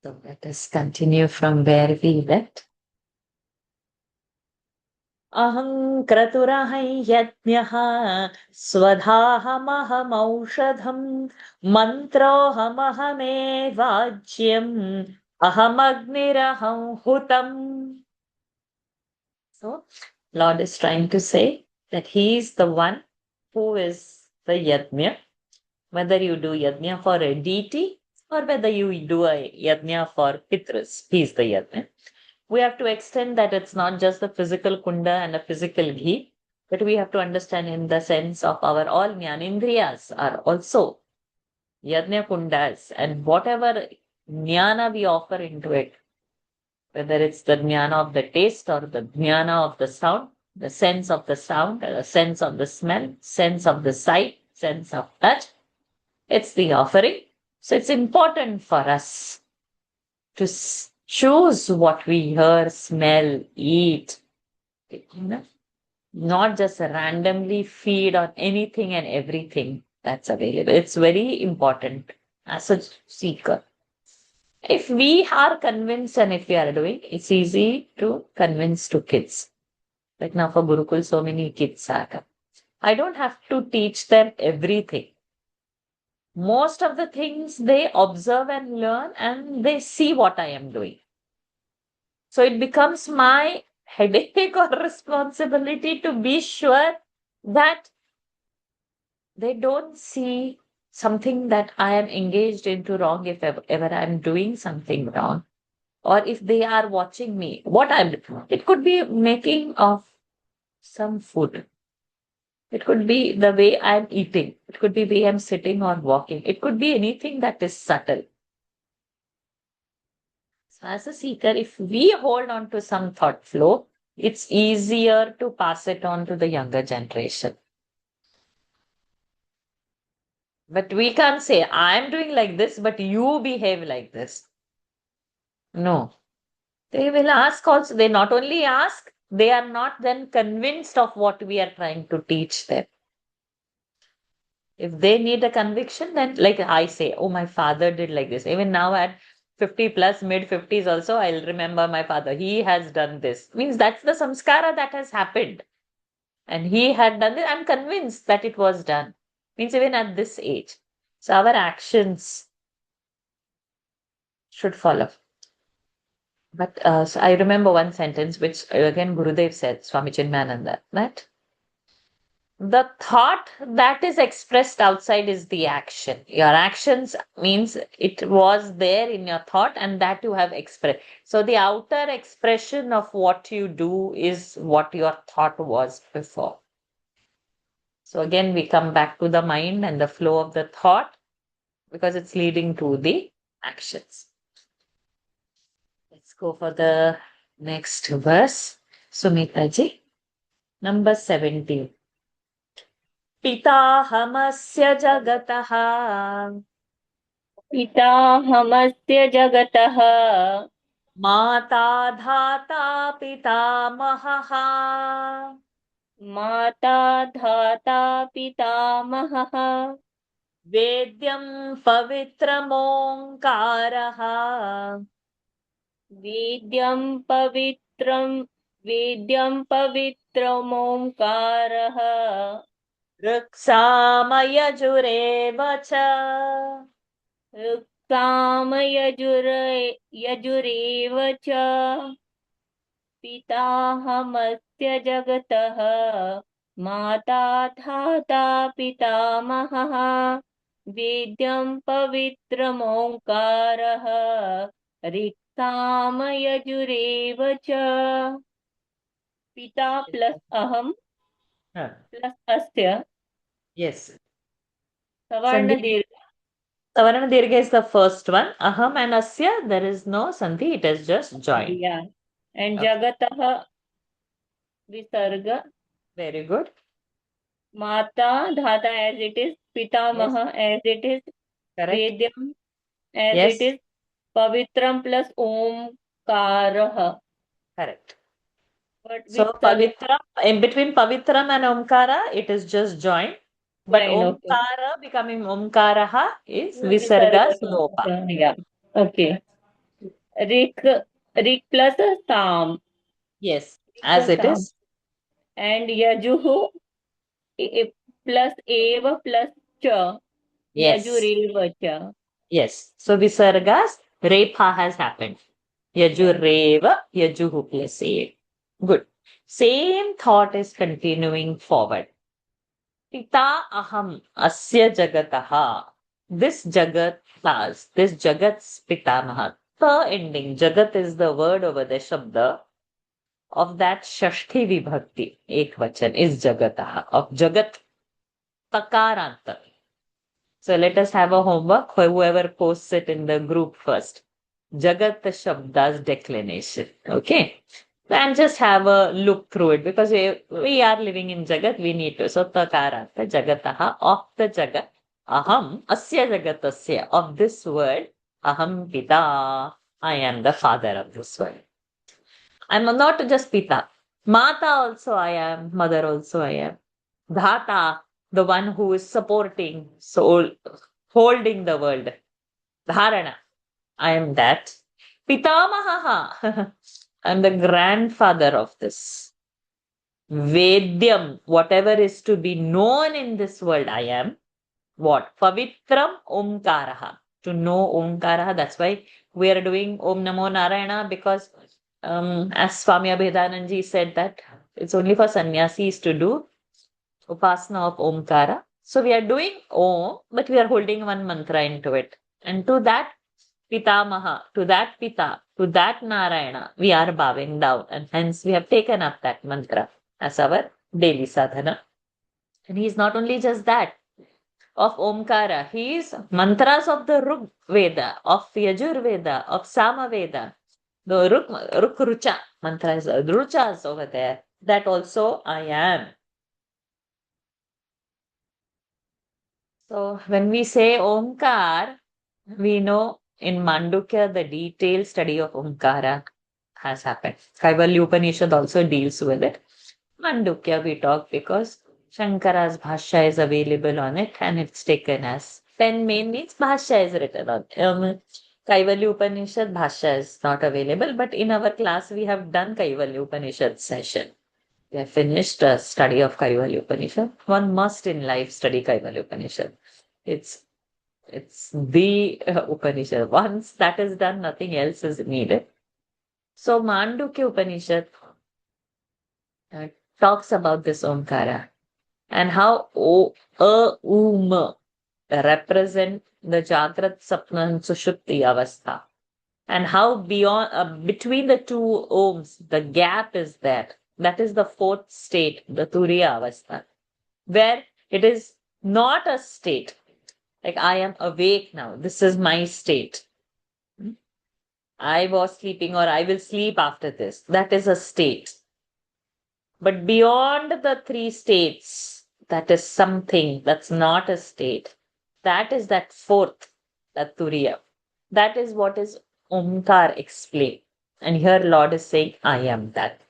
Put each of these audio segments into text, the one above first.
So let us continue from where we left. Aham kraturahai yajnah swadhahamaham mantrohamahame vajyam ahamagniraham hutam. So Lord is trying to say that He is the one who is the yajna. Whether you do yajna for a deity or whether you do a yajna for pitras, He is the yajna. We have to extend that it's not just the physical kunda and a physical ghee, but we have to understand in the sense of our all jnanendriyas are also yajna kundas, and whatever jnana we offer into it, whether it's the jnana of the taste or the jnana of the sound, the sense of the sound, the sense of the smell, sense of the sight, sense of touch, it's the offering. So it's important for us to choose what we hear, smell, eat, you know, not just randomly feed on anything and everything that's available. It's very important as a seeker. If we are convinced and if we are doing, it's easy to convince to kids. Like now for Gurukul, so many kids are come. I don't have to teach them everything. Most of the things they observe and learn and they see what I am doing. So it becomes my headache or responsibility to be sure that they don't see something that I am engaged into wrong if ever I'm doing something wrong. Or if they are watching me, what I'm doing. It could be making of some food. It could be the way I'm eating. It could be the way I'm sitting or walking. It could be anything that is subtle. So as a seeker, if we hold on to some thought flow, it's easier to pass it on to the younger generation. But we can't say, I'm doing like this, but you behave like this. No. They will ask also. They not only ask, they are not then convinced of what we are trying to teach them. If they need a conviction, then like I say, oh, my father did like this. Even now at 50 plus, mid 50s also, I'll remember my father. He has done this. Means that's the samskara that has happened. And he had done it. I'm convinced that it was done. Means even at this age. So our actions should follow. But so I remember one sentence which again Gurudev said, Swami Chinmayananda, that the thought that is expressed outside is the action. Your actions means it was there in your thought and that you have expressed. So the outer expression of what you do is what your thought was before. So again, we come back to the mind and the flow of the thought because it's leading to the actions. Let's go for the next verse. Sumita ji, number 17. पिताहमस्य जगतः पिताहमस्य जगतः माता धाता पितामहः माता धाता पितामहः वेद्यं पवित्रमोङ्कारः वेद्यं पवित्रं वेद्यं पवित्रमोङ्कारः ऋक्सामयजुरेव च यजुरेव च पिताहमस्य जगतः माता धाता पितामहः वेद्यं पवित्रमोङ्कारः ऋक्सामयजुरेव च पिता प्लस अहम प्लस अस्य Yes. सवर्ण Sandhi. दीर्घ. Savarna Dirgha is the first one. Aham and Asya, there is no Sandhi, it is just joined. Yeah. And Okay. जगतः विसर्ग. Very good. माता धाता as it is, Yes. Pitamah as it is, Correct. Vedyam as it Yes. is, Pavitram plus ओमकारः. Correct. But So विसर्ग Pavitra, in between Pavitram and Omkara, it is just joined. But join. Okay. Omkara becoming Omkaraha is विसर्ग. Visarga Slopa. Yeah. Okay. Rik, Rik plus Sam. Yes, as it Sam. is. And Yajuhu plus Eva plus Cha. Yes, Yajureva Cha. yes. So Visargas, Repa has happened. Yeah. Yajureva, Yajuhu plus A. Good. Same thought is continuing forward. Pita aham asya jagataha. This jagat has, this jagat's pitamaha. The ending, jagat is the word over the shabda of that shashti vibhakti, ekvachan, is jagataha, of jagat takaranta. So let us have a homework, whoever posts it in the group first. Jagat Shabda's declination. Okay. And just have a look through it because we are living in Jagat, we need to. So Takaranta Jagataha, of the Jagat, Aham, Asya Jagatasya, of this world, Aham Pita, I am the father of this world. I'm not just Pita. Mata also I am, mother also I am. Dhata, the one who is supporting, soul, holding the world. Dharana, I am that. Pitamaha, I'm the grandfather of this. Vedyam, whatever is to be known in this world, I am. What? Pavitram Omkaraha. To know Omkaraha, that's why we are doing Om Namo Narayana because as Swami Abhedananji said that it's only for sannyasis to do upasana of Omkara. So we are doing Om, but we are holding one mantra into it. And to that Pitamaha, to that Pita, to that Narayana, we are bowing down. And hence we have taken up that mantra as our daily sadhana. And he is not only just that of Omkara, he is mantras of the Rug Veda, of Yajur Veda, of Sama Veda. The Ruk Rucha mantras, Ruchas over there. That also I am. So when we say Omkar, we know in Mandukya the detailed study of Omkara has happened. Kaivalya Upanishad also deals with it. Mandukya we talk because Shankara's Bhashya is available on it and it's taken as pen main means Bhashya is written on. Kaivalya Upanishad Bhashya is not available, but in our class we have done Kaivalya Upanishad session. We have finished a study of Kaivalya Upanishad. One must in life study Kaivalya Upanishad. It's the Upanishad. Once that is done, nothing else is needed. So Mandukya Upanishad uh, talks about this Omkara and how represent the Jagrat, Sapna and Sushupti Avastha. And how beyond between the two Oms, the gap is there. That is the fourth state, the Turiya Avastha, where it is not a state. Like I am awake now. This is my state. I was sleeping or I will sleep after this. That is a state. But beyond the three states, that is something that's not a state. That is that fourth, that Turiya. That is what is Omkar explained. And here Lord is saying, I am that.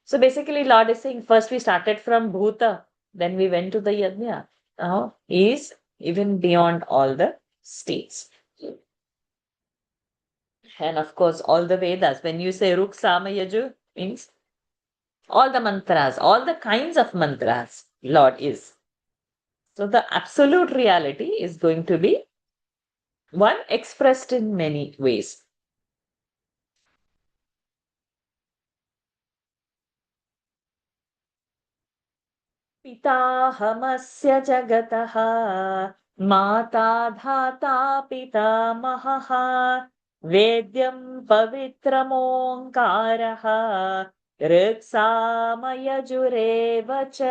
So basically, Lord is saying, first we started from Bhuta, then we went to the Yajna. Now he is even beyond all the states. And of course, all the Vedas. When you say Ruk Sama Yaju, means all the mantras, all the kinds of mantras, Lord is. So the absolute reality is going to be one expressed in many ways. पिताहमस्य जगतः माता धाता पितामहः वेद्यं पवित्रमोङ्कारः ऋक्सामयजुरेव च.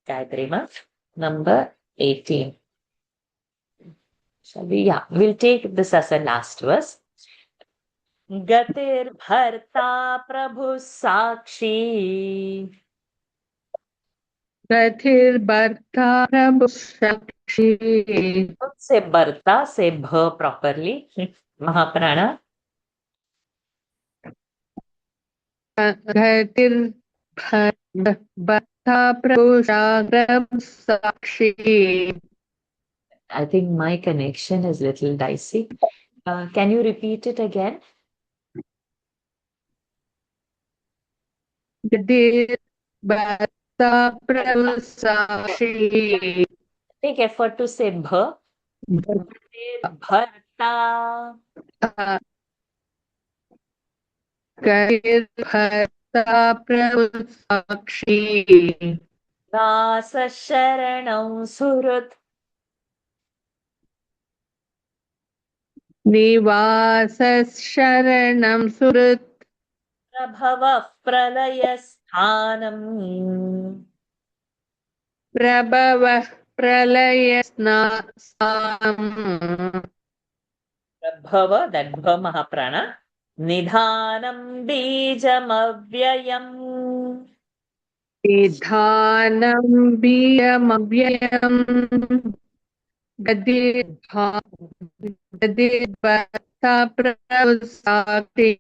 Gayatri Ma, number 18. Shall we? Yeah, we'll take this as a last verse. Gatir bharta prabhu sakshi. रथिर्भर्ता प्रभुसाक्षी Say bharta, say bha properly. Mahaprana. रथिर्भर्ता प्रभुसाक्षी. I think my connection is little dicey. Can you repeat it again? Gadir Bharta Prabhu Sakshi. Take effort to say bha. Bharta. Gadir Bharta Prabhu Sakshi. Rasa sharanam surut. Nivasa Sharanam Surat. Prabhava pralayasthanam. Prabhava Pralaya Snasam. Prabhava, that bha mahaprana. Nidhanam bijamavyayam. Nidhanam Biyamavyam. Gadidvata Pravasakti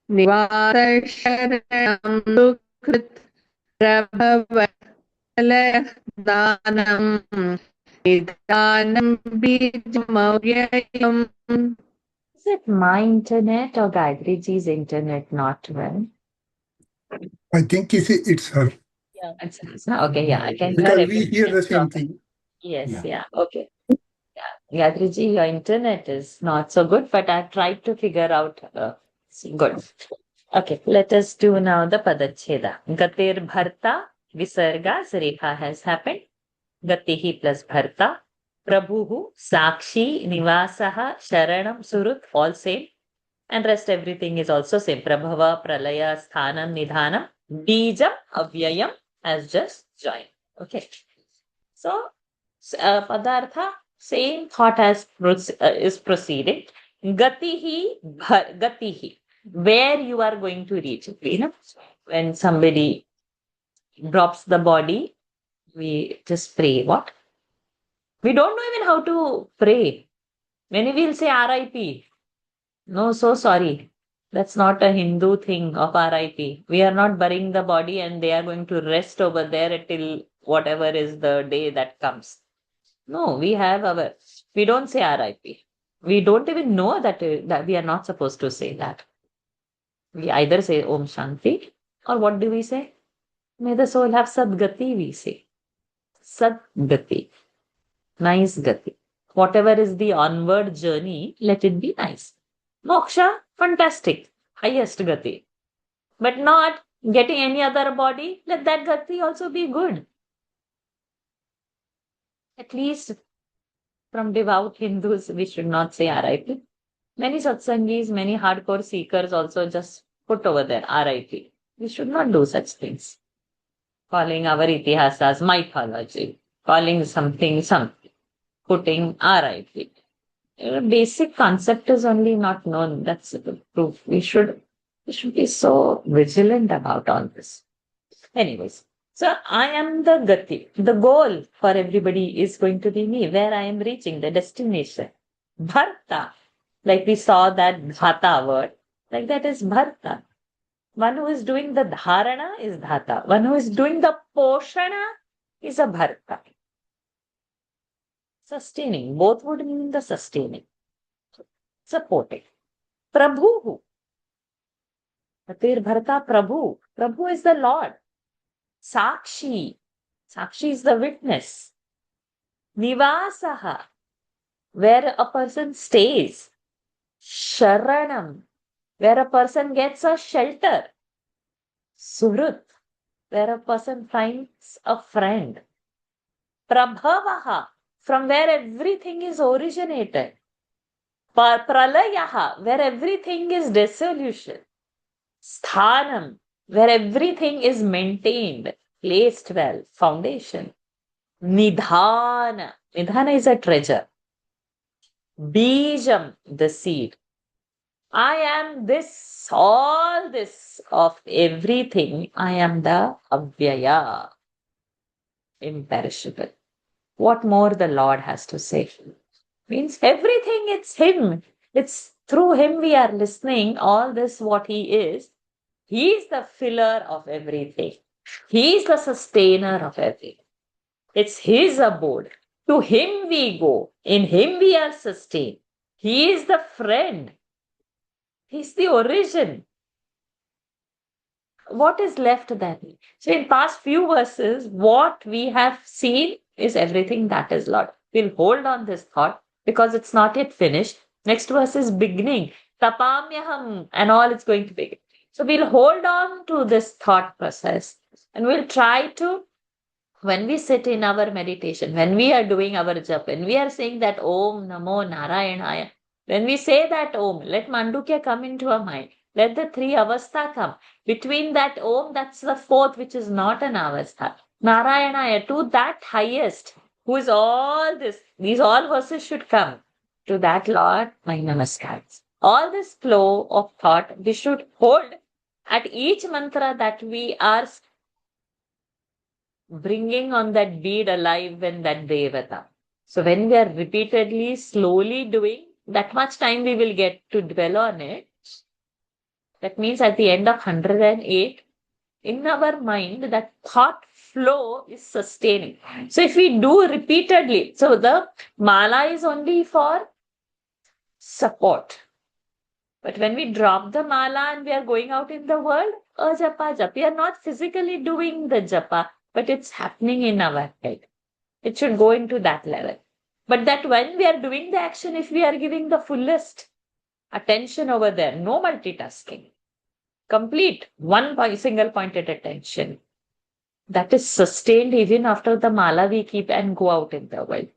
Nivasa Sharanam Sukrit Prabhavala Danam Nidanam Bijamavyayam. Is it my internet or Gayatri ji's internet not well? I think it's her. Yeah, okay. Yeah, I can hear Because we everything hear the else same properly. thing. Yes, Yeah. okay. Yeah, Gayatri ji, your internet is not so good, but I tried to figure out. Good. Okay, let us do now the Padacheda. Gatir Bharta, Visarga, Sarikha has happened. Gatihi plus Bharta. Prabhuhu, Sakshi, Nivasaha, Sharanam, Surut, all same. And rest everything is also same. Prabhava, Pralaya, Sthanam, Nidhanam, Bijam, Avyayam has just joined. Okay. So, Padartha, same thought as is proceeding. Gatihi, where you are going to reach. You know, when somebody drops the body, we just pray. What? We don't know even how to pray. Many will say RIP. No, so sorry. That's not a Hindu thing of RIP. We are not burying the body and they are going to rest over there till whatever is the day that comes. No, we don't say RIP. We don't even know that we are not supposed to say that. We either say Om Shanti or what do we say? May the soul have Sadgati, we say. Sadgati. Nice Gati. Whatever is the onward journey, let it be nice. Moksha, fantastic. Highest Gati. But not getting any other body, let that Gati also be good. At least from devout Hindus, we should not say RIP. Many satsangis, many hardcore seekers also just put over there RIP. We should not do such things. Calling our itihasas mythology, calling something, putting RIP. Basic concept is only not known. That's the proof. We should be so vigilant about all this. Anyways, so I am the Gati. The goal for everybody is going to be me, where I am reaching, the destination. Bharta. Like we saw that dhata word, like that is bharta. One who is doing the dharana is dhata. One who is doing the poshana is a bharta. Sustaining. Both would mean the sustaining. Supporting. Prabhu. Gatir bharta Prabhu. Prabhu is the Lord. Sakshi. Sakshi is the witness. Nivasaha. Where a person stays. Sharanam, where a person gets a shelter. Surut, where a person finds a friend. Prabhavaha, from where everything is originated. Pralayaha, where everything is dissolution. Sthanam, where everything is maintained, placed well, foundation. Nidhana, Nidhana is a treasure. Bijam, the seed. I am this, all this of everything. I am the Avyaya, imperishable. What more the Lord has to say? Means everything, it's Him. It's through Him we are listening. All this, what He is. He is the filler of everything. He is the sustainer of everything. It's His abode. To Him we go. In Him we are sustained. He is the friend. He's the origin. What is left then? So in past few verses, what we have seen is everything that is Lord. We'll hold on this thought because it's not yet finished. Next verse is beginning. Tapamyaham and all is going to begin. So we'll hold on to this thought process and we'll try to, when we sit in our meditation, when we are doing our japa, when we are saying that Om Namo Narayanaya, when we say that Om, let Mandukya come into our mind. Let the three avastha come. Between that Om, that's the fourth, which is not an avastha. Narayanaya, to that highest, who is all this, these all verses should come. To that Lord, my namaskars. All this flow of thought, we should hold at each mantra that we are bringing on that bead alive when that devata. So when we are repeatedly, slowly doing, that much time we will get to dwell on it. That means at the end of 108, in our mind, that thought flow is sustaining. So if we do repeatedly, so the mala is only for support. But when we drop the mala and we are going out in the world, japa japa, we are not physically doing the japa, but it's happening in our head. It should go into that level. But that when we are doing the action, if we are giving the fullest attention over there, no multitasking, complete one single pointed attention, that is sustained even after the mala we keep and go out in the world.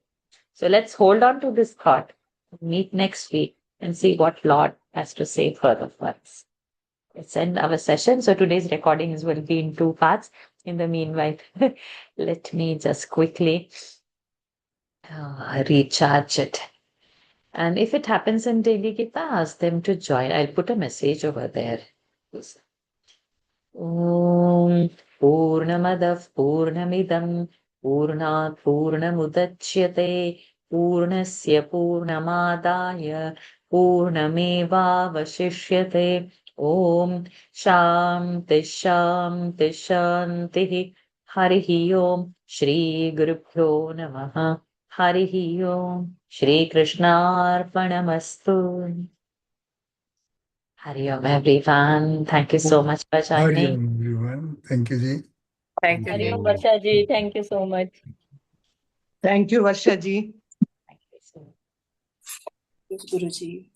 So let's hold on to this thought, meet next week and see what Lord has to say further for us. Let's end our session. So today's recordings will be in 2 parts. In the meanwhile, let me just quickly recharge it. And if it happens in Daily Gita, ask them to join. I'll put a message over there. Om Purnamadav Purnamidam Purnat Purnamudachyate Purnasya Purnamadaya Purnameva Vashishyate Om Shanti Shanti Shanti Harihi Om Shri Gurubhyo Namaha Harihi Om Shri Krishnarpanamastu. Hari Om everyone. Thank you so much for Hari joining. Om, everyone. Thank you, Ji. Thank you, Hari Ji. Om, Varsha ji. Thank you so much. Thank you, Varsha ji. Thank you so much. Yes, Guruji.